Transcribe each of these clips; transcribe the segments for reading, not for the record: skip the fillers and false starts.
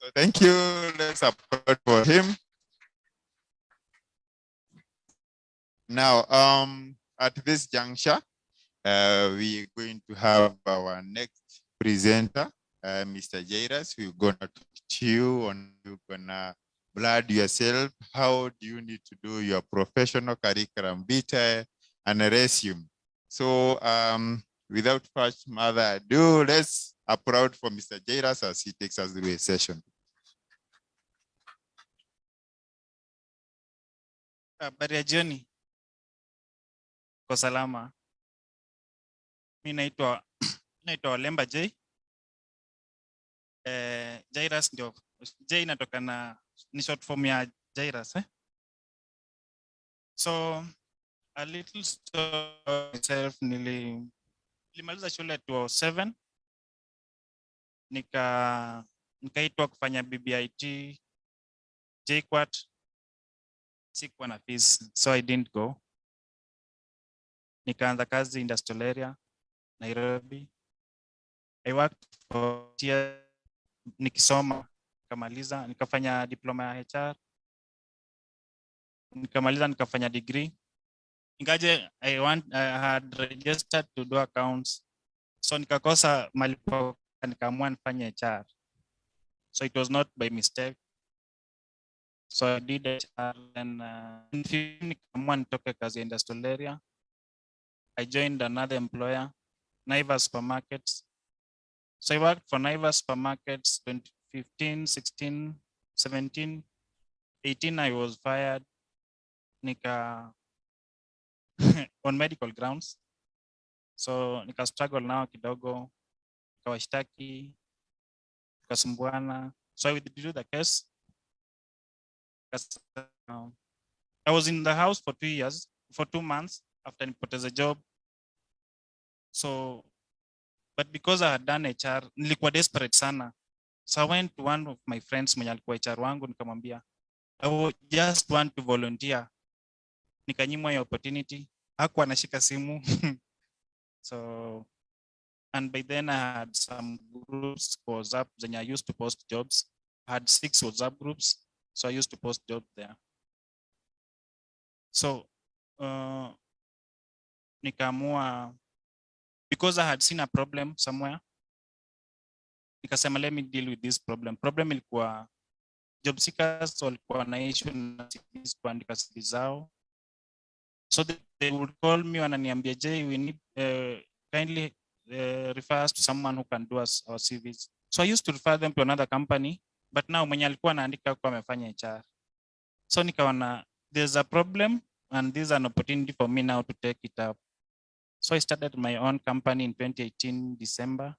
So thank you. Let's applaud for him. Now, at this juncture, we're going to have our next presenter, Mr. Jairus. We're gonna talk to you on you're gonna blood yourself. How do you need to do your professional curriculum vitae and a resume? So without further ado, let's applaud for Mr. Jairus as he takes us through a session. Habari ya jioni. Kwa salama. Mimi naitwa Lemba J. Jairus ndio J inatoka na ni short form ya Jairus So a little story myself, nilimaliza shule 2007 nikaitwa kufanya BBIT JKUAT, sikuwa na fees so I didn't go. Nikaanza kazi industrial area Nairobi. I worked for years nikisoma, nikamaliza, nikafanya diploma ya HR, nikamaliza, nikafanya degree. Ingaje I had registered to do accounts, so nikakosa malipo, nikaamua nifanye HR. So it was not by mistake. So I did HR and nikaamua nitoke kazi industrial area. I joined another employer, Naivas Supermarkets. So I worked for Naivas Supermarkets 2015, 16, 17, 18 I was fired. On medical grounds. So nika struggle nao kidogo, nikawashtaki, tukasumbuana. So I withdrew the case. I was in the house for 2 months after nipoteza job. So, but because I had done HR, nilikuwa desperate sana. So I went to one of my friends mwenye alikuwa HR wangu, nikamwambia, I just want to volunteer. Nikanyimwa hiyo opportunity. Hakuwa anashika simu. So, and by then I had some groups for WhatsApp zenye I used to post jobs. I had 6 WhatsApp groups, so I used to post jobs there. So, nikaamua, because I had seen a problem somewhere, nikasema let me deal with this problem. Problem ilikuwa job seekers walikuwa na issue na CVs, kuandika CV zao. So they would call me wananiambia, Jay, we need kindly refer us to someone who can do us our CVs. So I used to refer them to another company, but now mwenye alikuwa anaandika kwa amefanya HR. So nikaona there's a problem and this is an opportunity for me now to take it up. So I started my own company in 2018 December.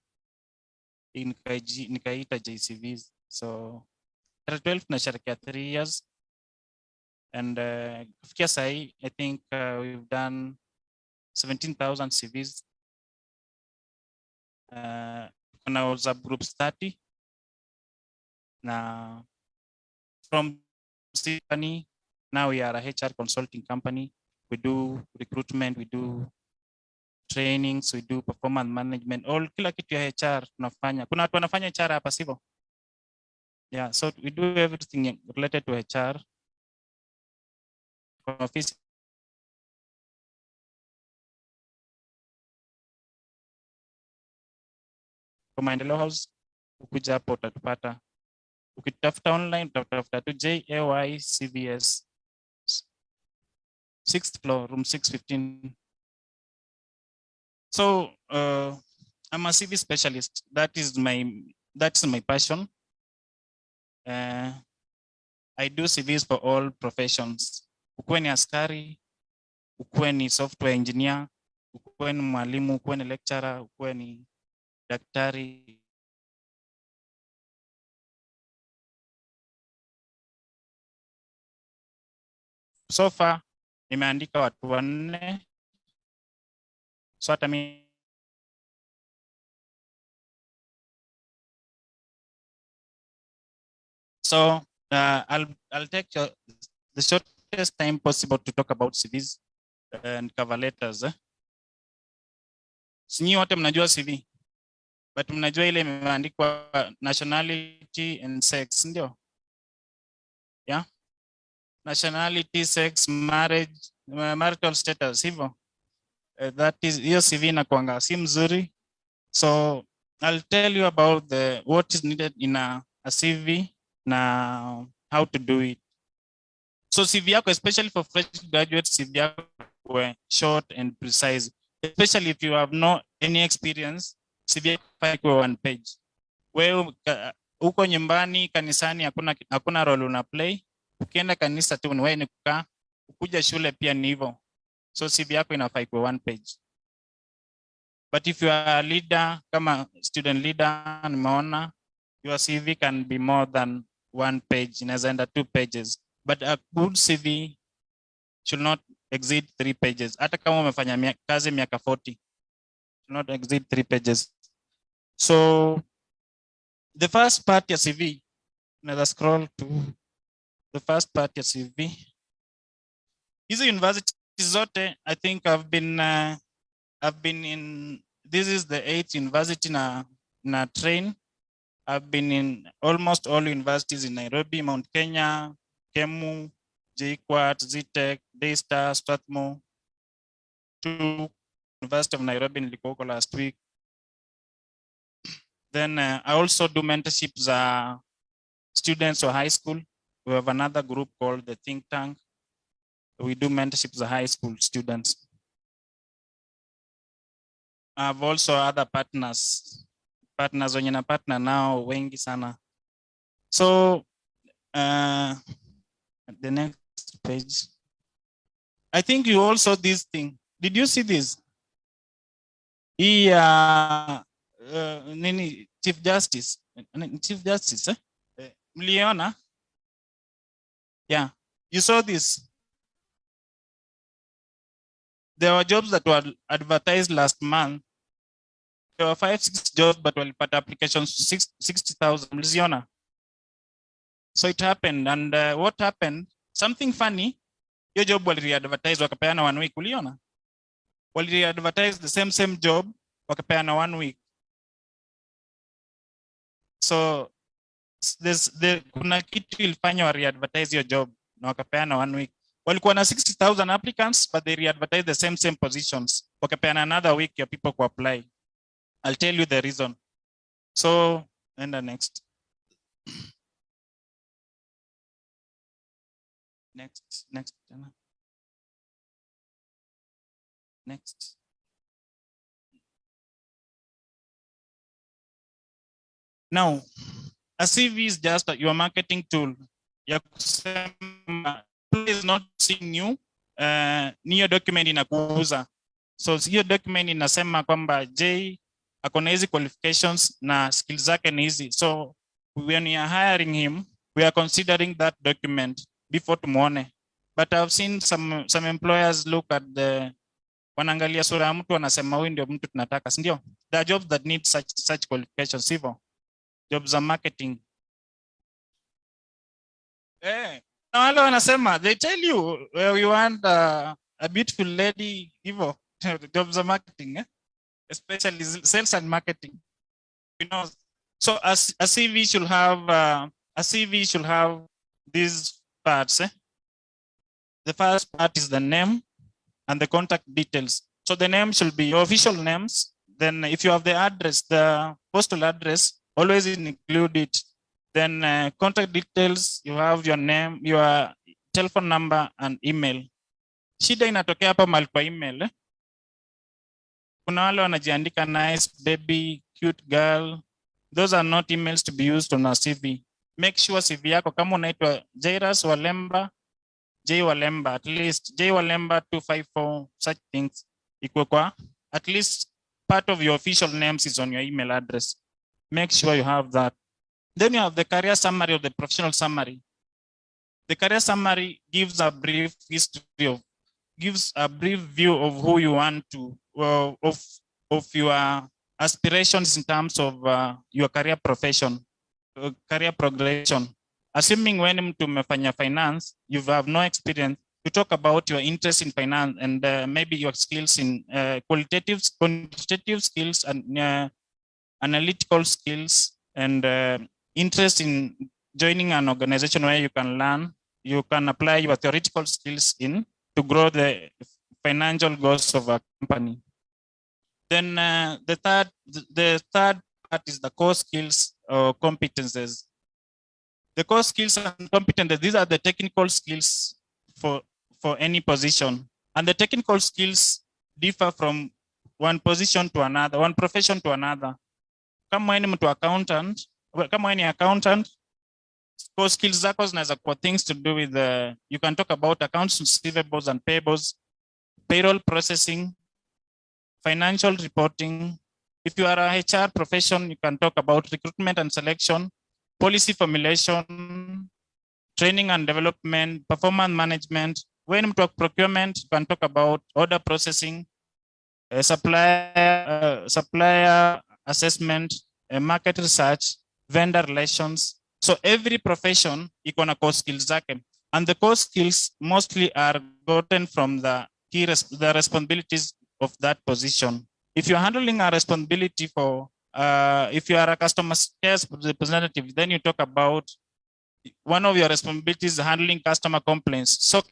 Nikaita JCVs. So 12 tunasherehekea 3 years. And kufikia sahi, I think we've done 17,000 CVs. Kuna WhatsApp groups 30. Now, from company, now we are a HR consulting company. We do recruitment, we do trainings, we do performance management, all kila kitu ya HR tunafanya. Kuna watu wanafanya HR hapa sivyo? Yeah, so we do everything related to HR. Office kwa Maendeleo House, ukuja hapo utatupata. Ukitafuta online utatafuta tu JAYCVS 6th floor, room 615. So I'm a CV specialist. That's my passion. I do CVs for all professions. Ukuwe ni askari, ukuwe ni software engineer, ukuwe ni mwalimu, ukuwe ni lecturer, ukuwe ni daktari. So far nimeandika watu 4. So hata mimi so I'll take the shortest time possible to talk about CVs and cover letters. Sinyi wote mnajua CV? but mnajua ile imeandikwa nationality and sex, ndio? Yeah, nationality, sex, marriage, marital status, hivyo. That is, hiyo CV inakuanga si mzuri. So I'll tell you about what is needed in a CV na how to do it. So CV yako, especially for fresh graduates, CV yako short and precise, especially if you have no any experience. CV yako one page. Wewe uko nyumbani, kanisani, hakuna role una play. Ukienda kanisa tu ni wewe ni kukaa, ukuja shule pia ni hivyo. So CV yako inafaa ikuwe one page. But if you are a leader, kama student leader, nimeona your CV can be more than one page, inaweza enda 2 pages. But a good CV should not exceed 3 pages. Hata kama umefanya kazi miaka 40, should not exceed 3 pages. So the first part ya CV, let's scroll to the first part ya CV. Hizi universities zote, I think I've been in, this is the 8th university na train. I've been in almost all universities in Nairobi, Mount Kenya, Kemu, JKUAT, ZTech, Daystar, Strathmore, to University of Nairobi nilikuwa huko last week. Then I also do mentorships students or high school. We have another group called the Think Tank. We do mentorships of high school students. I have also other partners wenye na partner nao wengi sana. So the next page. I think you all saw this thing. Did you see this? Nini Chief Justice? Mliona? Yeah, you saw this. There were jobs that were advertised last month. There were 5-6 jobs, but walipata applications 60,000. Mliziona? So it happened, and what happened? Something funny. Your job wali advertise wakapeana 1 week. Uliona? Wali advertise the same job wakapeana 1 week. So kuna kitu ilifanya wa re-advertise your job na wakapeana 1 week. Walikuwa na 60,000 applicants, but they re-advertise the same positions. Wakapeana another week ya people to apply. I'll tell you the reason. So, and the next. Next. Now, a CV is just your marketing tool. Is not seeing you, niyo document inakuuza. So hiyo document inasema kwamba J akona hizi qualifications na skills zake ni hizi. So when we are hiring him, we are considering that document before tumuone. But I've seen some employers look at wanaangalia sura ya mtu wanasema huyu ndio mtu tunataka, si ndio? There are jobs that need such qualifications, hivyo. Jobs za marketing. Na wale wanasema, they tell you we want a beautiful lady, hivyo. Jobs za marketing, especially sales and marketing. You know, so a CV should have these parts. The first part is the name and the contact details. So the name should be your official names. Then if you have the address, the postal address, always include it. Then contact details, you have your name, your telephone number and email. Shida inatokea hapa mahali kwa email. Kuna wale wanajiandika nice baby, cute girl. Those are not emails to be used on a CV. Make sure CV yako kama unaitwa Jairus Walemba, J Walemba, at least J Walemba 254, such things. Ikuwe kwa at least part of your official names is on your email address. Make sure you have that. Then you have the career summary or the professional summary. The career summary gives a brief history gives a brief view of who you want to, of your aspirations in terms of your career profession, career progression. Assuming when mtu umefanya finance, you have no experience, you talk about your interest in finance and maybe your skills in quantitative skills and analytical skills, and interest in joining an organization where you can learn, you can apply your theoretical skills in to grow the financial goals of a company. Then the third part is the core skills or competences. The core skills and competences, these are the technical skills for any position. And the technical skills differ from one position to another, one profession to another. Kama wewe ni mtu accountant, kama wewe ni accountant, core skills zako zinaweza kuwa things to do with you can talk about accounts receivables and payables, payroll processing, financial reporting. If you are a HR profession, you can talk about recruitment and selection, policy formulation, training and development, performance management. When you talk procurement, you can talk about order processing, supplier assessment, market research, vendor relations. So every profession iko na core skills zake, and the core skills mostly are gotten from the responsibilities of that position. If you're handling a responsibility for, if you are a customer care representative, then you talk about one of your responsibilities handling customer complaints. So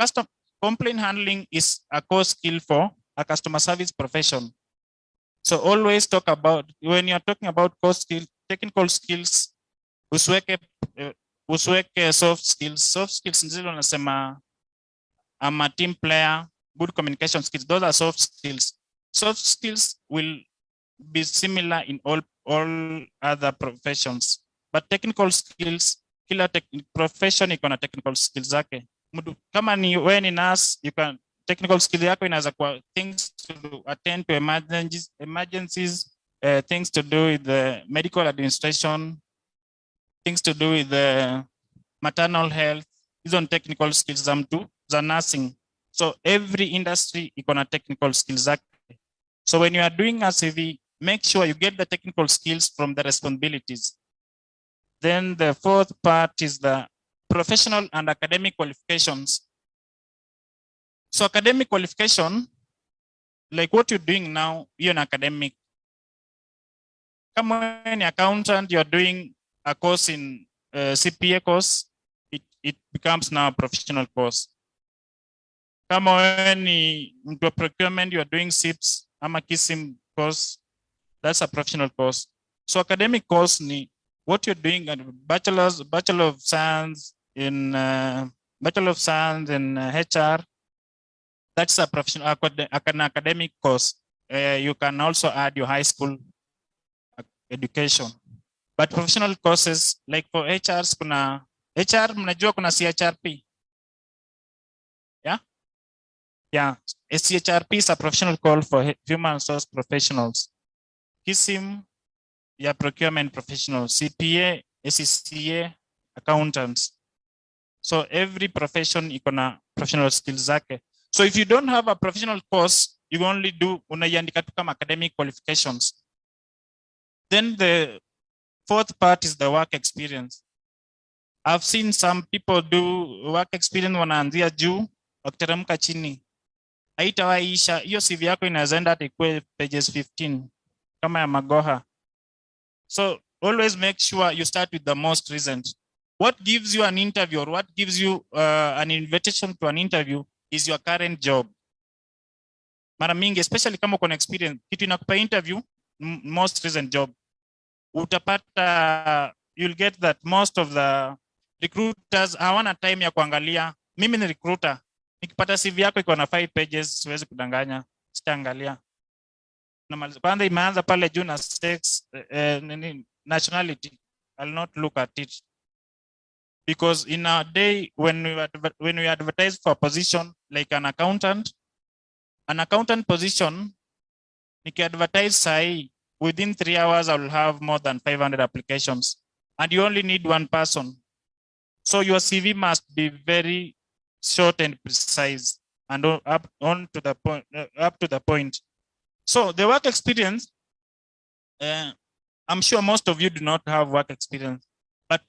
complaint handling is a core skill for a customer service profession. So always talk about, when you're talking about core skills, technical skills, usiweke soft skills. Soft skills nzilo nasema I'm a team player, good communication skills. Those are soft skills. Soft skills will be similar in all other professions, but technical skills, kila profession iko na technical skills zake. Kama ni wewe ni nurse, you can technical skill yako inaweza kuwa things to attend to emergencies, things to do with the medical administration, things to do with the maternal health. Hizo ni technical skills za mtu za nursing. So every industry iko na technical skills zake. So when you are doing a CV, make sure you get the technical skills from the responsibilities. Then the fourth part is the professional and academic qualifications. So academic qualification, like what you're doing now, you're an academic. Come when you're accountant, you're doing a course in CPA course, it becomes now a professional course. Come when into procurement, you're doing SIPs, I'm a Kisii course, that's a professional course. So academic course, what you're doing at Bachelor of Science in HR, that's a professional academic course. You can also add your high school education. But professional courses, like for HRs, kuna HR, mnajua kuna CHRP. Yeah? Yeah. A CHRP is a professional call for human resource professionals. Kisii, yeah, procurement professionals. CPA, ACCA, accountants. So every profession iko na professional skills zake. So if you don't have a professional course, you only do unaiandika tu kama academic qualifications. Then the fourth part is the work experience. I've seen some people do work experience wanaanzia juu wakiteremka chini. Haitawaisha, hiyo CV yako inaweza enda hata ikuwe pages 15 kama ya Magoha. So always make sure you start with the most recent. What gives you an interview or what gives you an invitation to an interview is your current job. Mara mingi, especially kama uko na experience, kitu inakupa interview, most recent job. Utapata, you'll get that most of the recruiters hawana time ya kuangalia. Mimi ni recruiter. Nikipata CV yako iko na 5 pages, siwezi kudanganya, sitaangalia. Kwanza imeanza pale juu na sex, nationality, I'll not look at it. Because in our day, when we advertise for a position like an accountant position, niki advertise sahi, within 3 hours, I will have more than 500 applications. And you only need one person. So your CV must be very short and precise and up to the point. So the work experience, I'm sure most of you do not have work experience, but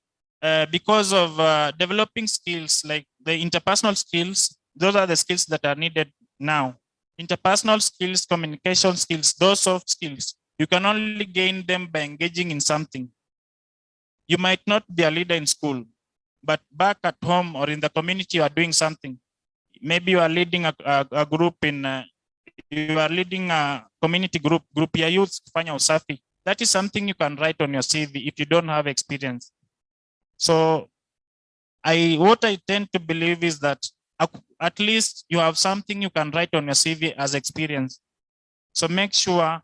because of developing skills like the interpersonal skills, those are the skills that are needed now. Interpersonal skills, communication skills, those soft skills, You can only gain them by engaging in something. You might not be a leader in school, but back at home or in the community, you are doing something. Maybe you are leading a group you are leading a community group ya youth kufanya usafi. That is something you can write on your CV if you don't have experience. So what I tend to believe is that at least you have something you can write on your CV as experience. So make sure,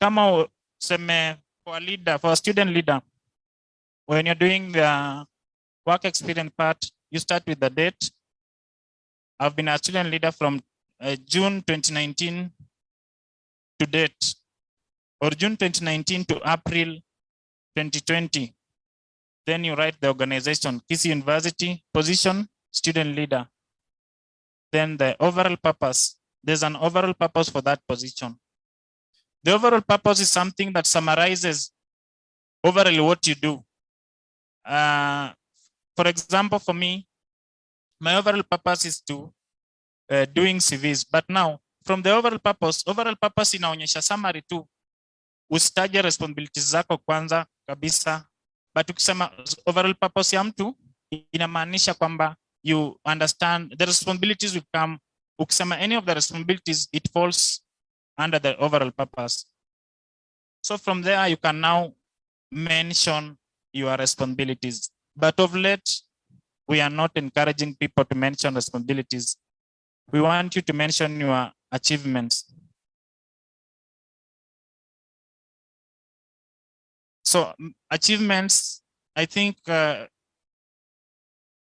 kama seme for a leader, for a student leader, when you're doing the work experience part, you start with the date. I've been a student leader from June 2019 to date, or June 2019 to April 2020. Then you write the organization, Kisii University, position, student leader. Then the overall purpose. There's an overall purpose for that position. The overall purpose is something that summarizes overall what you do. For example, for me, my overall purpose is to doing CVs. But now, from the overall purpose inaonyesha summary tu. Usitaje responsibilities zako kwanza kabisa. But ukisema overall purpose ya mtu, inamaanisha kwamba you understand the responsibilities will come. Ukisema any of the responsibilities, it falls under the overall purpose. So from there, you can now mention your responsibilities. But of late, we are not encouraging people to mention responsibilities. We want you to mention your achievements. So achievements, I think,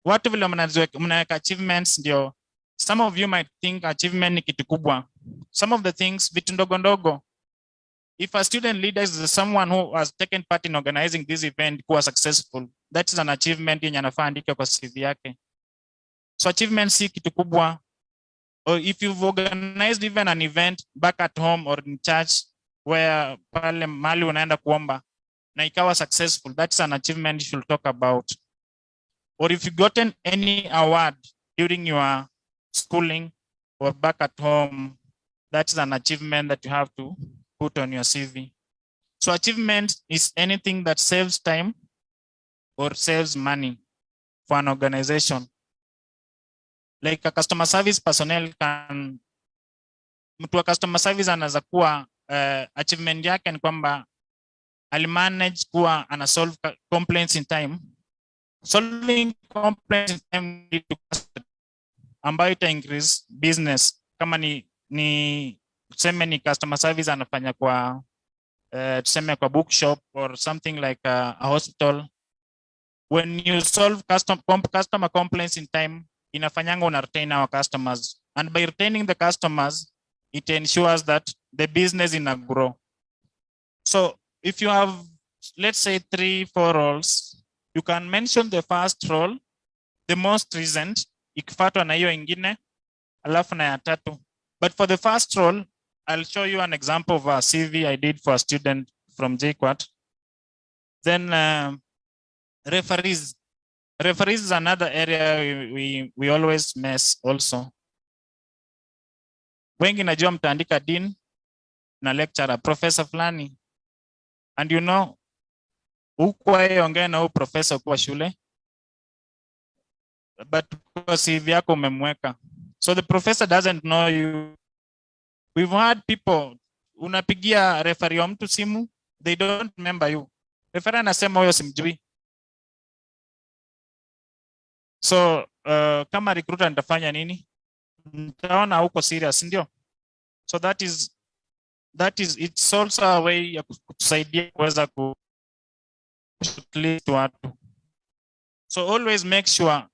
what vile mnaweka achievements ndio, some of you might think achievement ni kitu kubwa. Some of the things, vitu ndogo ndogo. If a student leader is someone who has taken part in organizing this event who was successful, that is an achievement yenye anafaa andike kwa CV yake. So achievement si kitu kubwa. Or if you've organized even an event back at home or in church where pale mahali unaenda kuomba na ikawa successful, that's an achievement you should talk about. Or if you've gotten any award during your schooling or back at home, that's an achievement that you have to put on your CV. So achievement is anything that saves time or saves money for an organization. Like a customer service personnel can, mtu wa customer service anaweza kuwa achievement yake ni kwamba alimanage kuwa ana solve complaints in time. Solving complaints in time ambayo ita increase business. Kama ni tuseme ni customer service anafanya kwa tuseme kwa bookshop or something like a hospital. When you solve customer complaints in time, inafanyanga una retain our customers, and by retaining the customers, it ensures that the business ina grow. So if you have, let's say 3-4 roles, you can mention the first role, the most recent, ikifuatwa na hiyo ingine, alafu na ya tatu. But for the first role, I'll show you an example of a CV I did for a student from JKUAT. Then referees. Referees is another area we always mess also. Wengi najua mtaandika dean na lecturer, professor fulani. And you know, ukwae ongea na professor kwa shule, but kwa CV yako umemweka. So the professor doesn't know you. We've had people, unapigia referee wa mtu simu, they don't remember you. Referee anasema huyo simjui. So kama recruiter nitafanya nini? Nitaona huko serious, ndio? So that is it's also a way ya kutusaidia kuweza ku shortlist watu. So always make sure,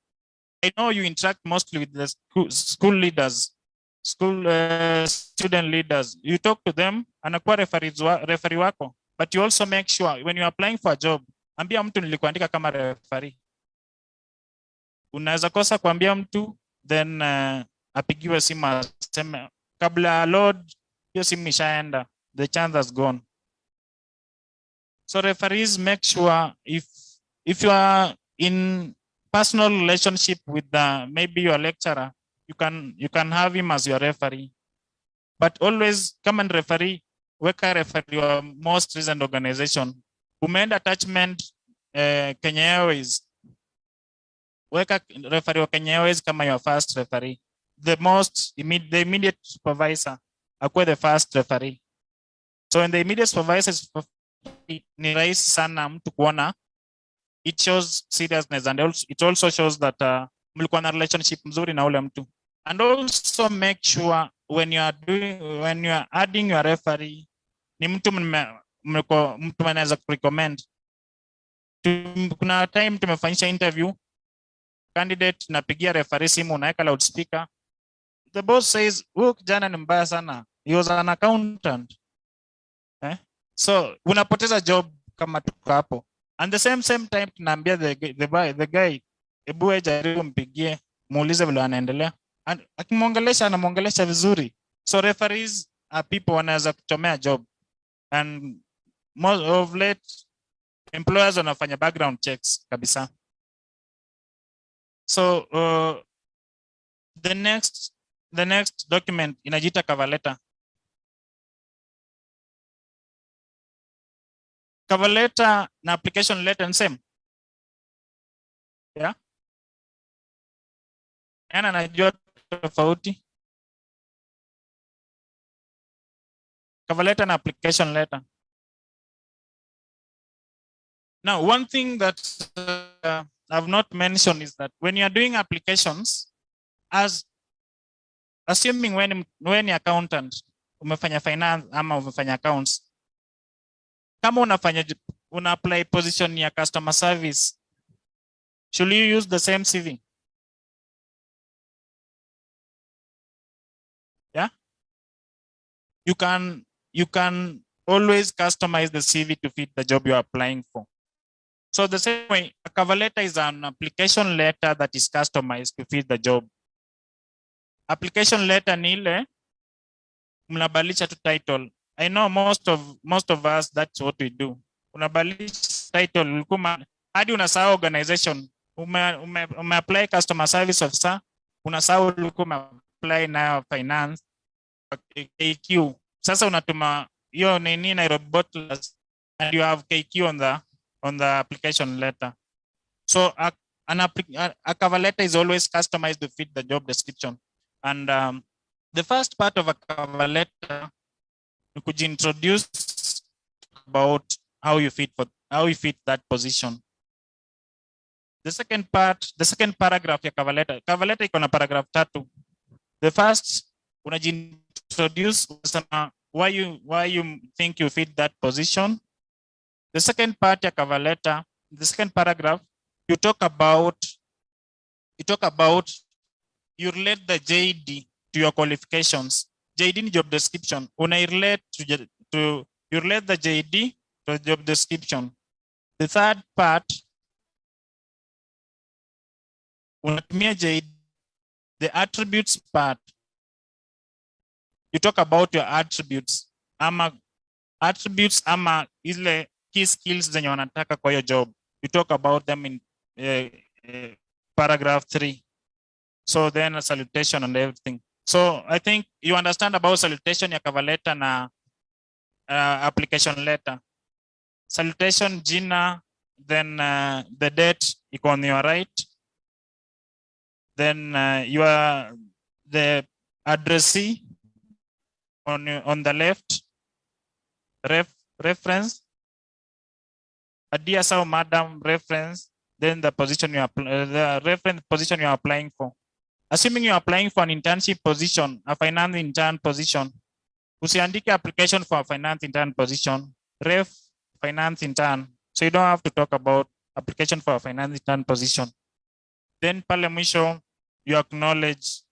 I know you interact mostly with the school leaders, student leaders. You talk to them, anakuwa referee wako, but you also make sure when you're applying for a job, ambia mtu nilikuandika kama referee. Unaweza kosa kuambia mtu, then apigiwe simu aseme kabla load hiyo simu ishaenda, the chance has gone. So referees, make sure if you are in personal relationship with maybe your lecturer, you can have him as your referee. But always come and referee, weka referee wa most recent organization. Umeenda attachment Kenya Airways, weka referee wa Kenya Airways kama your first referee. The immediate supervisor akuwe the first referee. So in the immediate supervisor ni rahisi sana mtu kuona. It shows seriousness and it also shows that mlikuwa na relationship mzuri na ule mtu. And also make sure when you are adding your referee ni mtu anaweza recommend. Kuna time tumefanyisha interview, candidate napigia referee simu, unaweka loudspeaker. The boss says, "Huyu kijana ni mbaya sana. He was an accountant." So unapoteza job kama tuko hapo. And the same time tunaambia the guy, ebu jaribu mpigie, muulize vile anaendelea. And akimwongelesha anamwongelesha vizuri. So referees are people wanaweza kuchomea job. And most of late employers wanafanya background checks kabisa. So the next document inajiita cover letter. Cover letter na application letter ni same. Yeah. Yana najua tofauti. Cover letter na application letter. Now, one thing that I've not mentioned is that when you are doing applications, assuming when accountant, umefanya finance ama umefanya accounts, kama una apply position ya customer service, should you use the same CV? Yeah. You can always customize the CV to fit the job you're applying for. So the same way, a cover letter is an application letter that is customized to fit the job. Application letter ni ile mnabadilisha tu title. I know most of us, that's what we do. Unabadilisha title hadi unasahau organization. Ume apply customer service officer, unasahau ulikuwa apply na finance KQ. Sasa unatuma hiyo nini Nairobi Bottlers and you have KQ on the application letter. So a cover letter is always customized to fit the job description. And the first part of a cover letter, you could introduce about how you fit that position. The second paragraph ya cover letter iko na paragraph 3. The first, unajiintroduce why you think you fit that position. The second part ya cover letter, the second paragraph, you talk about you relate the JD to your qualifications. JD ni job description. You relate the JD to the job description. The third part, unatumia JD, the attributes part. You talk about your attributes ama ile key skills zenye wanataka kwa hiyo job. You talk about them in paragraph 3. So then a salutation and everything. So I think you understand about salutation ya cover letter na application letter. Salutation, jina, then the date iko on your right. Then the addressee on the left. Reference. Dear sir, madam, reference. Then the position the reference position you are applying for. Assuming you are applying for an internship position, a finance intern position, usiandike application for a finance intern position, ref finance intern. So you don't have to talk about application for a finance intern position. Then pale mwisho, you acknowledge,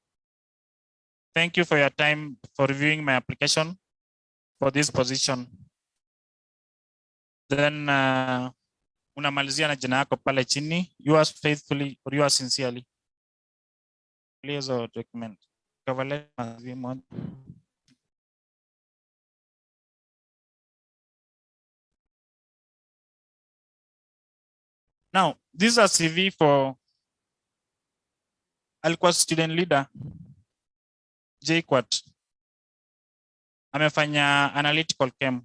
thank you for your time for reviewing my application for this position. Then unamalizia na jina yako pale chini, yours faithfully or yours sincerely. Please document. Cover letter. Now, this is a CV for alikuwa student leader JQuat. amefanya analytical chem.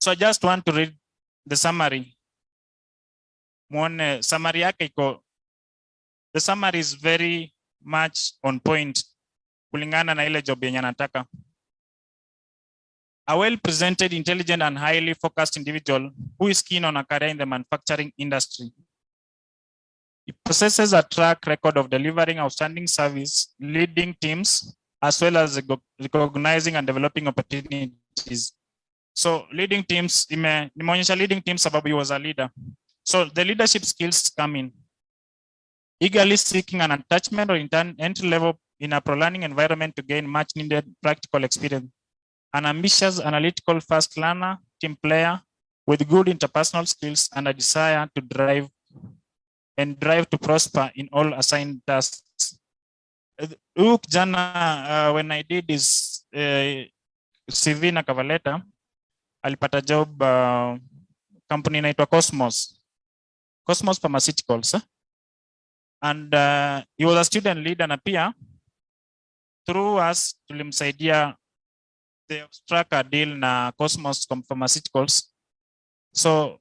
So I just want to read the summary. Muone summary yake iko, the summary is very much on point kulingana na ile job yenye anataka. A well-presented, intelligent, and highly focused individual who is keen on a career in the manufacturing industry. He possesses a track record of delivering outstanding service, leading teams, as well as recognizing and developing opportunities. So leading teams, nimeonyesha leading teams sababu he was a leader. So the leadership skills come in. Eagerly seeking an attachment or entry level in a prolonging environment to gain much needed practical experience. An ambitious, analytical, fast learner, team player with good interpersonal skills and a desire to drive to prosper in all assigned tasks. Jana, when I did this CV na cover letter, alipata job company inaitwa Cosmos Pharmaceuticals. And he was a student leader na pia through us tulimsaidia they struck a deal na Cosmos Pharmaceuticals. So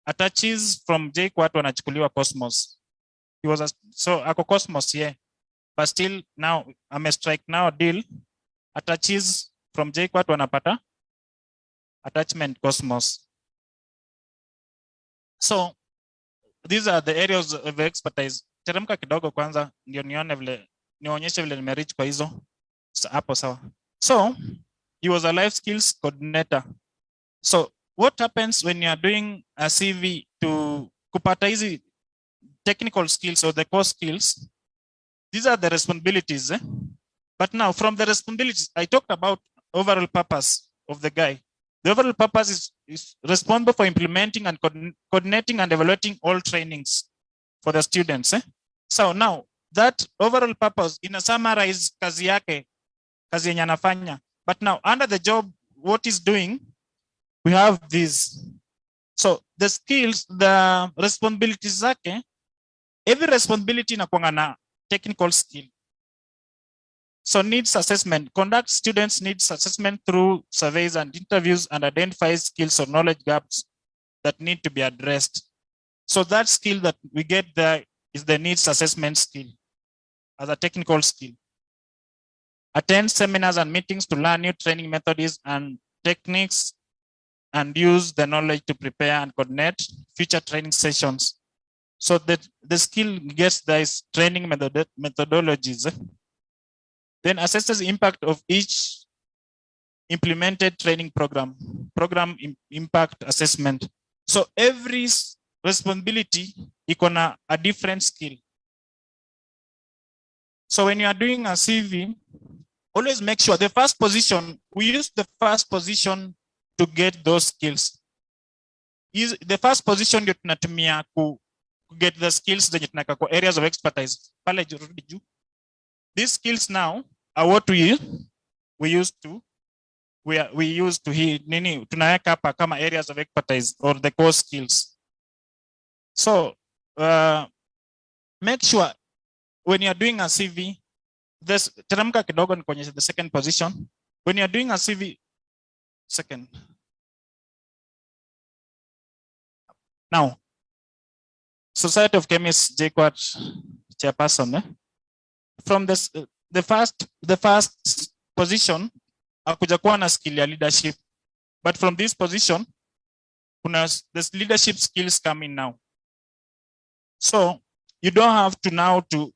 attaches from JKUAT wanachukuliwa Cosmos. He was so ako Cosmos but still now I'm a strike now deal. Attaches from JKUAT wanapata attachment Cosmos. So these are the areas of expertise. Teremka kidogo kwanza ndio nionyeshe vile nimereach kwa hizo hapo sawa. So he was a life skills coordinator. So what happens when you are doing a CV to kupata hizi technical skills or the core skills? These are the responsibilities. But now from the responsibilities, I talked about overall purpose of the guy. The overall purpose is responsible for implementing and coordinating and evaluating all trainings for the students. So now that overall purpose in a summarize kazi yake, kazi yenye anafanya. But now under the job, what is doing, we have this. So the skills, the responsibilities zake, every responsibility inakuanga na technical skill. So needs assessment, conduct students needs assessment through surveys and interviews and identify skills or knowledge gaps that need to be addressed. So that skill that we get there is the needs assessment skill as a technical skill. Attend seminars and meetings to learn new training methods and techniques and use the knowledge to prepare and coordinate future training sessions. So that the skill gets this training methodologies. Then assesses the impact of each implemented training program impact assessment. So every responsibility iko na a different skill. So when you are doing a CV, always make sure the first position, we use the first position to get those skills. The first position ndio tunatumia ku get the skills zenye tunaka kwa areas of expertise. Pale juu. These skills now are what we used to nini tunaweka hapa kama areas of expertise or the core skills. So make sure when you are doing a CV, this teremka kidogo nikuonyeshe the second position. When you are doing a CV, second. Now, Society of Chemists, JKUAT chairperson. From this, the first position, hakuja kuwa na skill ya leadership. But from this position, this leadership skills come in now. So you don't have to now to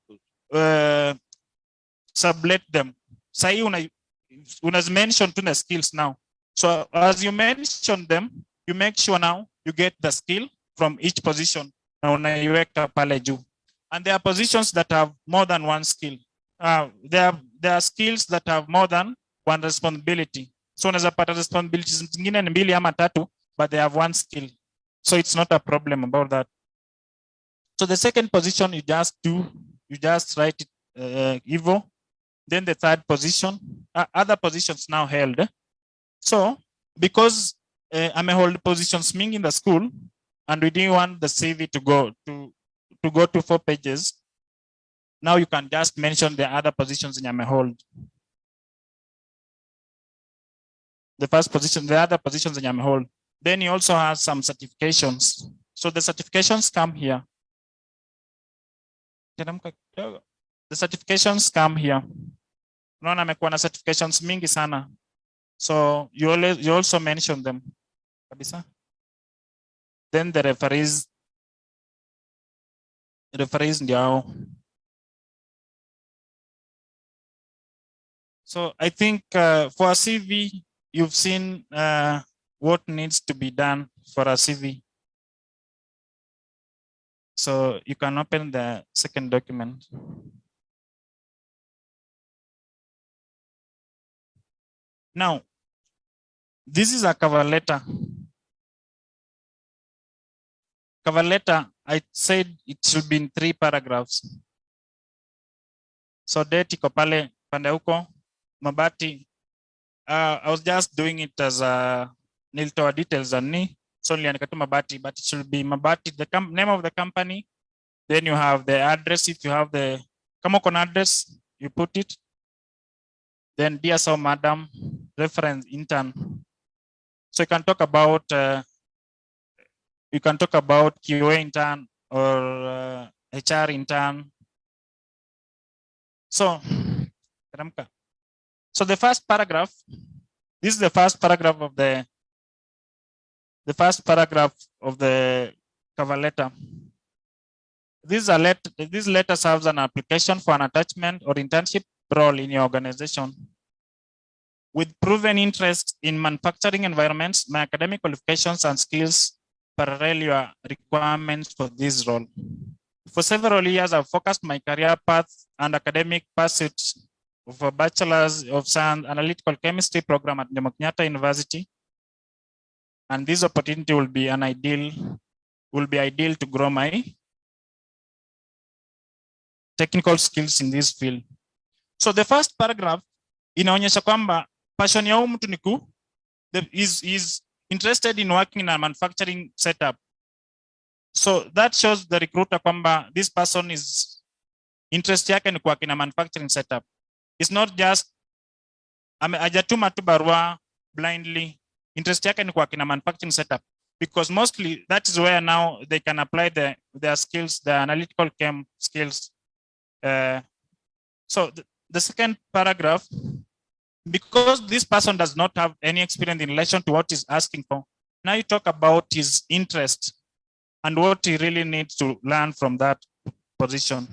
sublet them. Say una mention to the skills now. So as you mention them, you make sure now you get the skill from each position. Na unaiweka pale juu. And there are positions that have more than one skill. There are skills that have more than one responsibility. So unaweza pata responsibilities zingine ni mbili ama tatu, but they have one skill. So it's not a problem about that. So the second position you just write it Evo. Then the third position, other positions now held. So because I'm a hold positions mingi in the school, and we didn't want the CV to go to 4 pages. Now you can just mention the other positions in your hold. the first position, the other positions in your hold. Then he also has some certifications. So the certifications come here. The certifications come here. Unaona amekuwa na certifications mingi sana. So you also mention them. Kabisa. Then the referees ndio hao. So I think for a CV, you've seen what needs to be done for a CV. So you can open the second document. Now, this is a cover letter. Cover letter, I said it should be in 3 paragraphs. So date iko pale pande huko, mabati. I was just doing it as a nilitoa details on ni. So niliandika tu mabati, but it should be mabati, the name of the company. Then you have the address. If you have the kama uko na address, you put it. Then dear so madam, reference intern. So you can talk about QA intern or HR intern. So the first paragraph, this is the first paragraph of the cover letter. This letter serves an application for an attachment or internship role in your organization. With proven interest in manufacturing environments, my academic qualifications and skills parallel your requirements for this role. For several years, I've focused my career path and academic pursuits of a Bachelor's of Science Analytical Chemistry program at Jomo Kenyatta University. And this opportunity will be ideal to grow my technical skills in this field. So the first paragraph inaonyesha kwamba passion ya huyu mtu ni is interested in working in a manufacturing setup. So that shows the recruiter kwamba this person is interest yake ni kuwork in a manufacturing setup. It's not just hajatuma tu barua blindly. Interest yake ni kuwork in a manufacturing setup, because mostly that is where now they can apply their skills, the analytical chem skills. So the second paragraph, because this person does not have any experience in relation to what he's asking for, now you talk about his interest and what he really needs to learn from that position.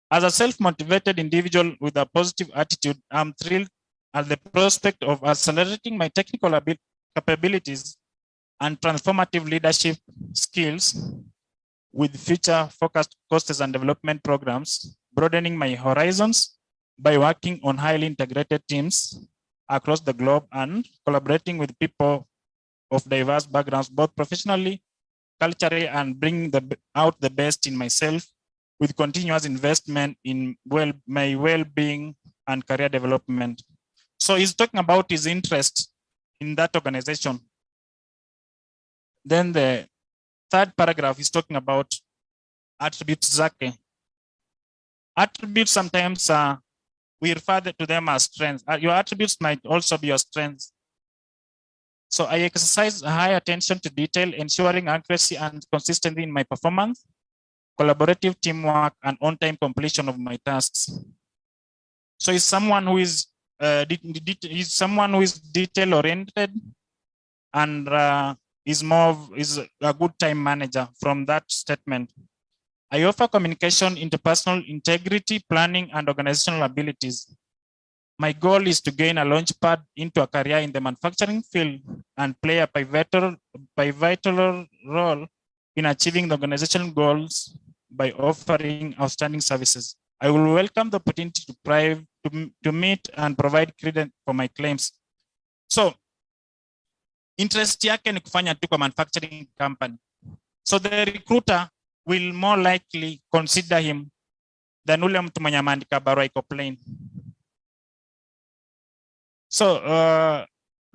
As a self-motivated individual with a positive attitude, I'm thrilled at the prospect of accelerating my technical capabilities and transformative leadership skills with future-focused courses and development programs, broadening my horizons by working on highly integrated teams across the globe and collaborating with people of diverse backgrounds, both professionally, culturally, and bring out the best in myself with continuous investment in my well-being and career development. So he's talking about his interest in that organization. Then the third paragraph is talking about attributes zake. Attributes sometimes we refer to them as strengths. Your attributes might also be your strengths. So I exercise high attention to detail, ensuring accuracy and consistency in my performance, collaborative teamwork, and on-time completion of my tasks. So he's someone who is detail-oriented and is a good time manager from that statement. I offer communication, interpersonal integrity, planning, and organizational abilities. My goal is to gain a launchpad into a career in the manufacturing field and play a pivotal role in achieving the organizational goals by offering outstanding services. I will welcome the opportunity to meet and provide credit for my claims. So, interest yake ni kufanya tu kwa manufacturing company. So the recruiter will more likely consider him than ule mtu mwenye ameandika barua iko plain. So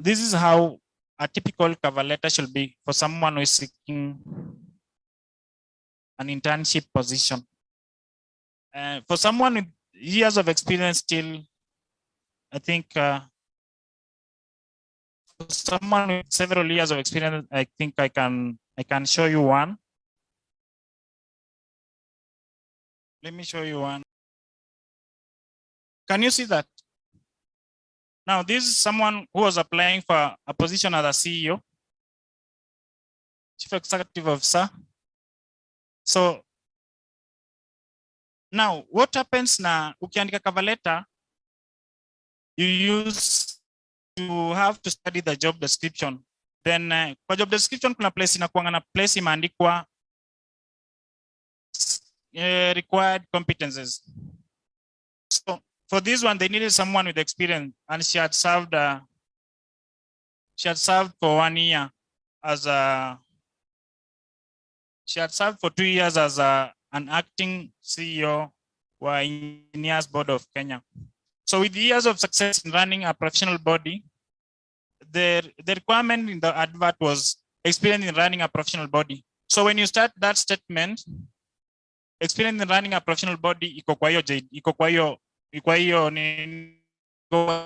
this is how a typical cover letter should be for someone who is seeking an internship position. For someone with years of experience still, I think someone with several years of experience, I think I can show you one. Let me show you one. Can you see that? Now, this is someone who was applying for a position as a CEO, Chief Executive Officer. So now, what happens na ukiandika cover letter, you use to have to study the job description. Then kwa job description kuna place inakuanga na place imeandikwa required competences. So for this one, they needed someone with experience, and she had served for 1 year as a. She had served for 2 years as an acting CEO for Engineers Board of Kenya. So with years of success in running a professional body, the requirement in the advert was experience in running a professional body. So when you start that statement, experience in running a professional body, iko kwa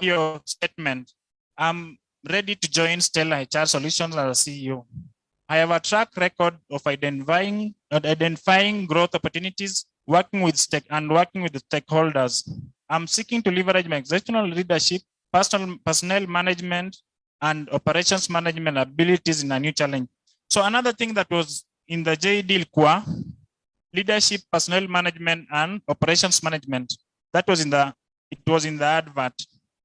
hiyo statement. I'm ready to join Stella HR Solutions as a CEO. I have a track record of identifying growth opportunities, working with the stakeholders. I'm seeking to leverage my exceptional leadership, personnel management, and operations management abilities in a new challenge. So another thing that was in the JD leadership, personnel management, and operations management. It was in the advert.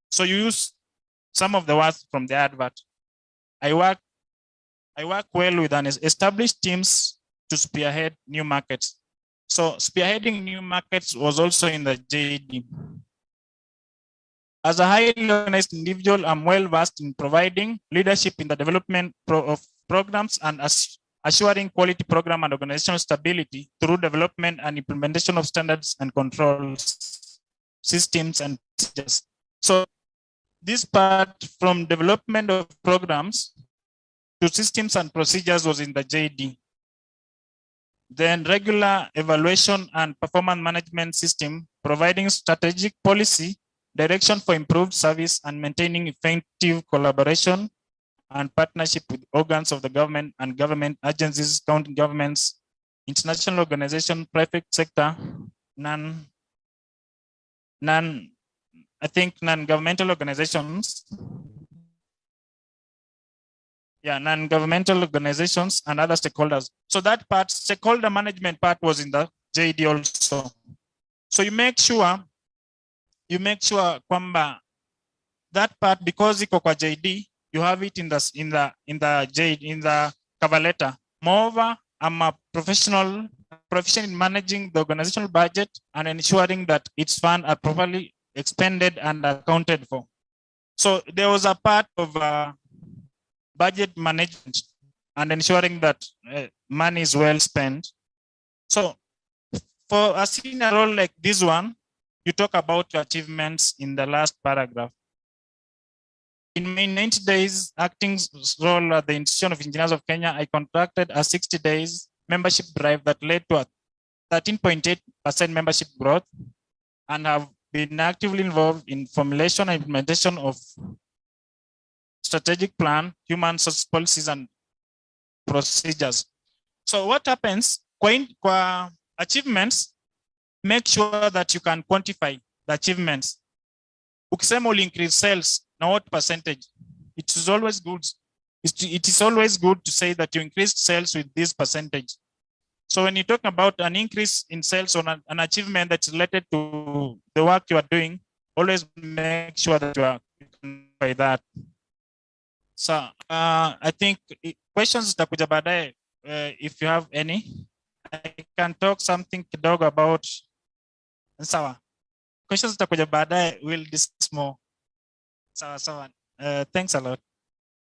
So you use some of the words from the advert. I work well with an established teams to spearhead new markets. So spearheading new markets was also in the JD. As a highly organized individual, I'm well versed in providing leadership in the development of programs and assuring quality program and organizational stability through development and implementation of standards and controls, systems and procedures. So this part from development of programs to systems and procedures was in the JD. Then regular evaluation and performance management system, providing strategic policy, direction for improved service and maintaining effective collaboration and partnership with organs of the government and government agencies, county governments, international organizations, private sector, non-governmental organizations. Yeah, non-governmental organizations and other stakeholders. So that part, stakeholder management part, was in the JD also. So you make sure kwamba that part, because iko kwa JD, you have it in the cover letter. Moreover, I'm a proficient in managing the organizational budget and ensuring that its funds are properly expended and accounted for. So there was a part of budget management and ensuring that money is well spent. So for a senior role like this one, you talk about your achievements in the last paragraph. In my 90 days acting role at the Institution of Engineers of Kenya, I contracted a 60 days membership drive that led to a 13.8% membership growth and have been actively involved in formulation and implementation of strategic plan, human resource policies and procedures. So what happens, kwa achievements, make sure that you can quantify the achievements. Ukisema will increase sales, now what percentage? It is always good. It is always good to say that you increased sales with this percentage. So when you talk about an increase in sales on an achievement that's related to the work you are doing, always make sure that you are by that. So I think questions zitakuja baadaye, if you have any. I can talk something kidogo about. Sawa. Questions zitakuja baadaye, we'll discuss more. Sawa. Thanks a lot.